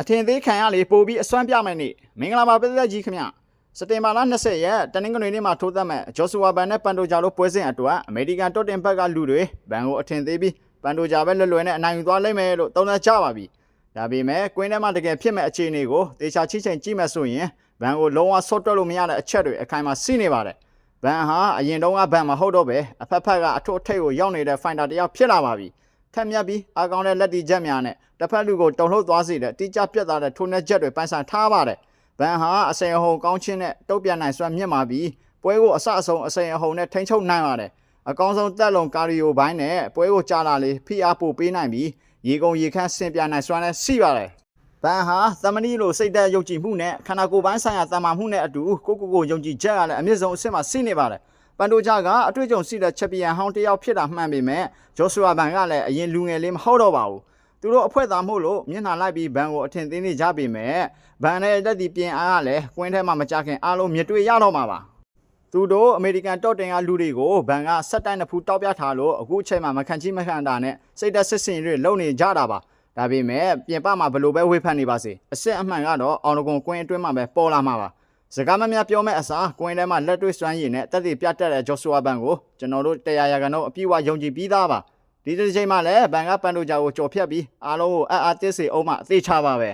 အထင်သေးခံရလေပို့ပြီးအစွမ်းပြမယ်နေ့မင်္ဂလာပါပြည်သက်ကြီးခင်ဗျစက်တင်ဘာလ20ရက်တနင်္ဂနွေနေ့မှာထိုးသက်မဲ့ဂျော့ဆူဝါဘန်နဲ့ပန်တိုဂျာတို့ပွဲစဉ်အတွက်အမေရိကန်တော့တင်ဘက်ကလူတွေဘန်ကိုအထင်သေးပြီးပန်တိုဂျာပဲလွယ်နဲ့အနိုင်ယူသွားလိမ့်မယ်လို့သုံးသပ်ကြပါပြီဒါပေမဲ့ကွင်းထဲမှာတကယ်ဖြစ်မဲ့အခြေအနေကိုတေချာချိချိန်ကြည့်မှဆိုရင်ဘန်ကိုလုံးဝဆော့တွက်လို့မရတဲ့အချက်တွေအခိုင်အမာစီးနေပါတယ်ဘန်ဟာအရင်တုန်းကဘန်မဟုတ်တော့ပဲအဖက်ဖက်ကအထွတ်အထိပ်ကိုရောက်နေတဲ့ဖိုင်တာတယောက်ဖြစ်လာပါပြီထက်မြက်ပြီးအကောင်တဲ့လက်တီချက်များနဲ့တစ်ဖက်လူကိုတုံလှုပ်သွားစေတဲ့တိကျပြတ်သားတဲ့ထိုးနှက်ချက်တွေပိုင်ဆိုင်ထားပါတယ်ဘန်ဟာအစိမ်အဟုန်ကောင်းချင်းနဲ့တုတ်ပြန်နိုင်စွမ်းမြင့်မာပြီးပွဲကိုအဆအဆုံးအစိမ်အဟုန်နဲ့ထိန်းချုပ်နိုင်ပါတယ်အကောင်းဆုံးတက်လုံကာရီယိုဘိုင်းနဲ့ပွဲကိုကြာလာလေဖိအားပို့ပေးနိုင်ပြီးရေကုန်ရေခမ်းဆင်ပြနိုင်စွမ်းနဲ့ရှိပါတယ်ဘန်ဟာသမဏီလိုစိတ်သက်ယုံကြည်မှုနဲ့ခန္ဓာကိုယ်ပိုင်းဆိုင်ရာတန်မာမှုနဲ့အတူကိုယုံကြည်ချက်ကလည်းအမြင့်ဆုံးအဆင့်မှာရှိနေပါတယ်ပန်တိုဂျာကအတွေ့အကြုံရှိတဲ့ချန်ပီယံဟောင်းတစ်ယောက်ဖြစ်တာမှန်ပေမဲ့ဂျော့ဆူဝါဘန်ကလည်းအရင်လူငယ်လေးမဟုတ်တော့ပါဘူးသူတို့အဖွဲ့သားမို့လို့မျက်နှာလိုက်ပြီးဘန်ကိုအထင်သေးနေကြပေမဲ့ဘန်နဲ့လက်ဒီပြင်အားကလည်းကွင်းထဲမှာမကြခင်အားလုံးမြင်တွေ့ရတော့မှာပါသူတို့အမေရိကန်တော့တင်ကလူတွေကိုဘန်ကဆက်တိုင်းတစ်ဖူးတောက်ပြထားလို့အခုအချိန်မှာမခံချိမခံတာနဲ့စိတ်သက်စစ်စင်တွေလုံနေကြတာပါဒါပေမဲ့ပြင်ပမှာဘလို့ပဲဝေဖန်နေပါစေအစ်စ်အမှန်ကတော့အောင်လကွန်ကွင်းအတွင်းမှာပဲပေါ်လာမှာပါစကားမများပြောမဲ့အစားကွင်းထဲမှာလက်တွေ့စွမ်းရည်နဲ့တက်တည်ပြတ်တက်တဲ့ဂျော့ဆူဝါဘန်ကိုကျွန်တော်တို့100ရာခိုင်နှုန်းအပြည့်အဝယုံကြည်ပြီးသားပါဒီတစ်ချိန်မှာလည်းဘန်ကပန်တိုဂျာကိုကြော်ဖြတ်ပြီးအားလုံးကိုအတစ်စေအောင်မှအသေးချပါပဲ